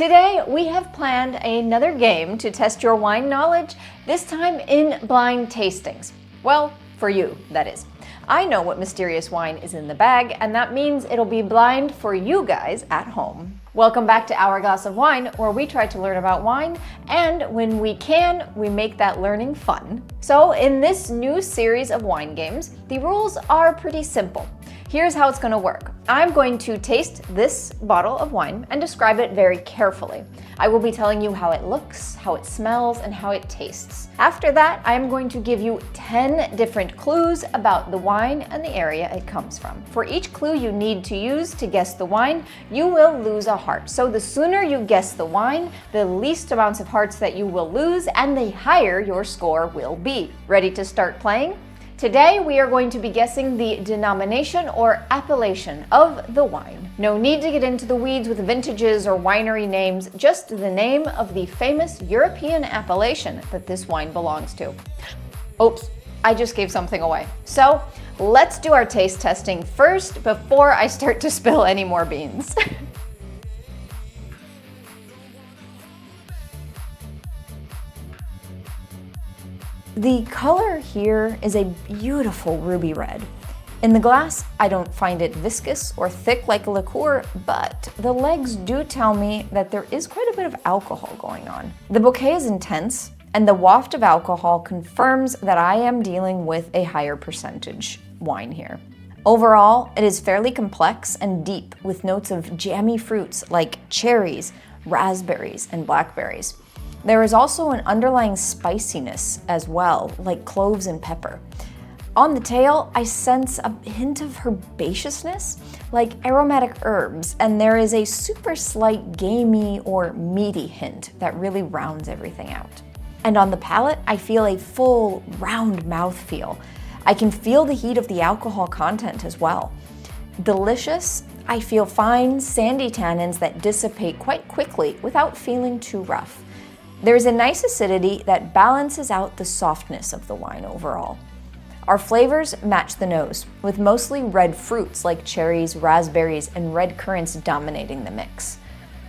Today, we have planned another game to test your wine knowledge, this time in blind tastings. Well, for you, that is. I know what mysterious wine is in the bag, and that means it'll be blind for you guys at home. Welcome back to Hourglass of Wine, where we try to learn about wine, and when we can, we make that learning fun. So in this new series of wine games, the rules are pretty simple. Here's how it's going to work. I'm going to taste this bottle of wine and describe it very carefully. I will be telling you how it looks, how it smells, and how it tastes. After that, I'm going to give you 10 different clues about the wine and the area it comes from. For each clue you need to use to guess the wine, you will lose a heart. So the sooner you guess the wine, the least amounts of hearts that you will lose, and the higher your score will be. Ready to start playing? Today, we are going to be guessing the denomination or appellation of the wine. No need to get into the weeds with vintages or winery names, just the name of the famous European appellation that this wine belongs to. Oops, I just gave something away. So let's do our taste testing first before I start to spill any more beans. The color here is a beautiful ruby red. In the glass, I don't find it viscous or thick like a liqueur, but the legs do tell me that there is quite a bit of alcohol going on. The bouquet is intense, and the waft of alcohol confirms that I am dealing with a higher percentage wine here. Overall, it is fairly complex and deep with notes of jammy fruits like cherries, raspberries, and blackberries. There is also an underlying spiciness as well, like cloves and pepper. On the tail, I sense a hint of herbaceousness, like aromatic herbs, and there is a super slight gamey or meaty hint that really rounds everything out. And on the palate, I feel a full, round mouthfeel. I can feel the heat of the alcohol content as well. Delicious, I feel fine, sandy tannins that dissipate quite quickly without feeling too rough. There's a nice acidity that balances out the softness of the wine overall. Our flavors match the nose, with mostly red fruits like cherries, raspberries, and red currants dominating the mix.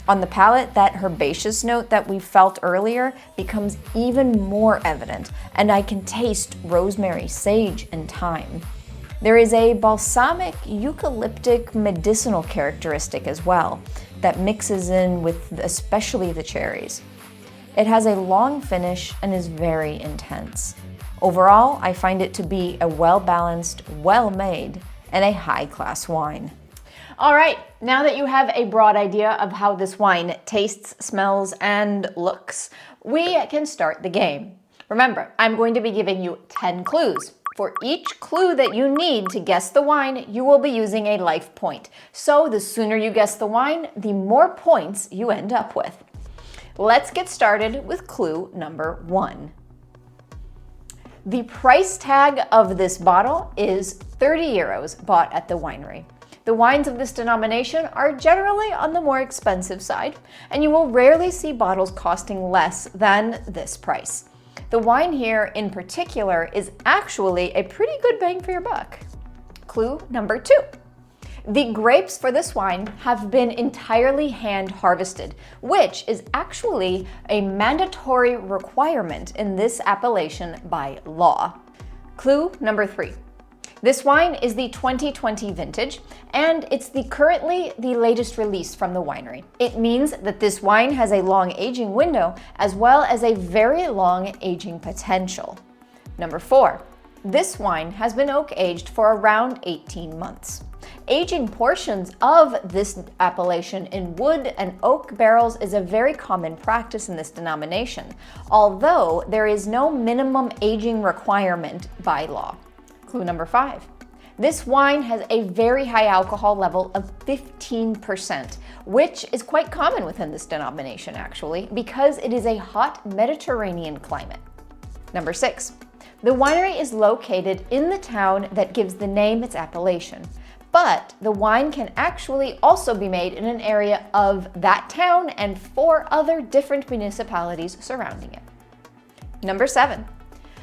On the palate, that herbaceous note that we felt earlier becomes even more evident, and I can taste rosemary, sage, and thyme. There is a balsamic, eucalyptic, medicinal characteristic as well that mixes in with especially the cherries. It has a long finish and is very intense. Overall, I find it to be a well-balanced, well-made, and a high-class wine. All right, now that you have a broad idea of how this wine tastes, smells, and looks, we can start the game. Remember, I'm going to be giving you 10 clues. For each clue that you need to guess the wine, you will be using a life point. So the sooner you guess the wine, the more points you end up with. Let's get started with clue number 1. The price tag of this bottle is 30 euros bought at the winery. The wines of this denomination are generally on the more expensive side, and you will rarely see bottles costing less than this price. The wine here in particular is actually a pretty good bang for your buck. Clue number 2. The grapes for this wine have been entirely hand harvested, which is actually a mandatory requirement in this appellation by law. Clue number 3. This wine is the 2020 vintage, and it's currently the latest release from the winery. It means that this wine has a long aging window as well as a very long aging potential. Number 4. This wine has been oak aged for around 18 months. Aging portions of this appellation in wood and oak barrels is a very common practice in this denomination, although there is no minimum aging requirement by law. Clue number 5. This wine has a very high alcohol level of 15%, which is quite common within this denomination actually, because it is a hot Mediterranean climate. Number 6. The winery is located in the town that gives the name its appellation, but the wine can actually also be made in an area of that town and 4 other different municipalities surrounding it. Number 7.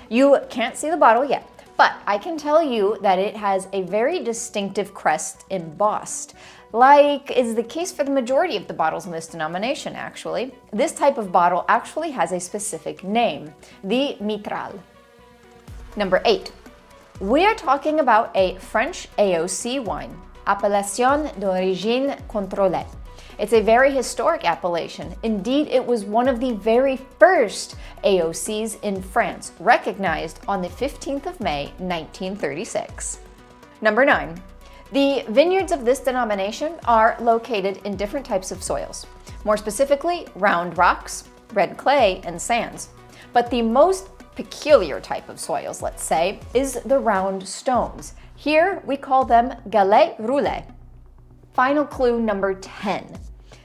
You can't see the bottle yet, But I can tell you that it has a very distinctive crest embossed, like is the case for the majority of the bottles in this denomination, actually. This type of bottle actually has a specific name, the Mitral. Number 8. We are talking about a French AOC wine, Appellation d'origine contrôlée. It's a very historic appellation. Indeed, it was one of the very first AOCs in France, recognized on the 15th of May, 1936. Number 9. The vineyards of this denomination are located in different types of soils, more specifically round rocks, red clay, and sands. But the most peculiar type of soils, let's say, is the round stones. Here we call them galets roulés. Final clue number 10.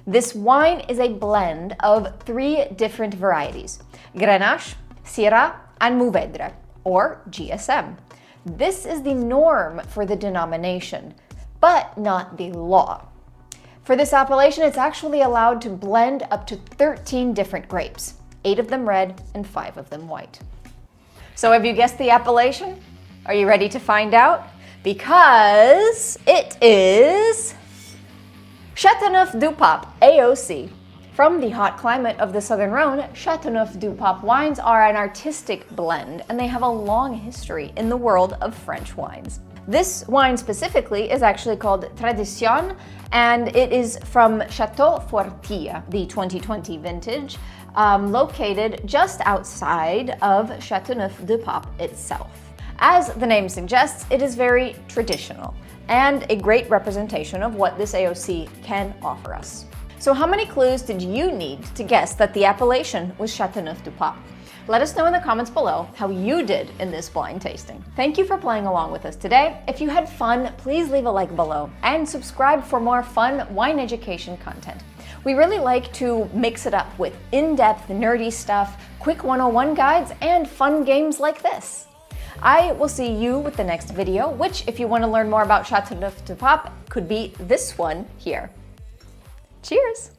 This wine is a blend of 3 different varieties, Grenache, Syrah, and Mourvèdre, or GSM. This is the norm for the denomination, but not the law. For this appellation, it's actually allowed to blend up to 13 different grapes, 8 of them red and 5 of them white. So have you guessed the appellation? Are you ready to find out? Because it is Châteauneuf-du-Pape AOC. From the hot climate of the Southern Rhone, Châteauneuf-du-Pape wines are an artistic blend, and they have a long history in the world of French wines. This wine specifically is actually called Tradition, and it is from Chateau Fortille, the 2020 vintage, located just outside of Châteauneuf-du-Pape itself. As the name suggests, it is very traditional and a great representation of what this AOC can offer us. So how many clues did you need to guess that the appellation was Châteauneuf-du-Pape? Let us know in the comments below how you did in this blind tasting. Thank you for playing along with us today. If you had fun, please leave a like below and subscribe for more fun wine education content. We really like to mix it up with in-depth, nerdy stuff, quick 101 guides, and fun games like this. I will see you with the next video, which, if you want to learn more about Châteauneuf-du-Pape, could be this one here. Cheers!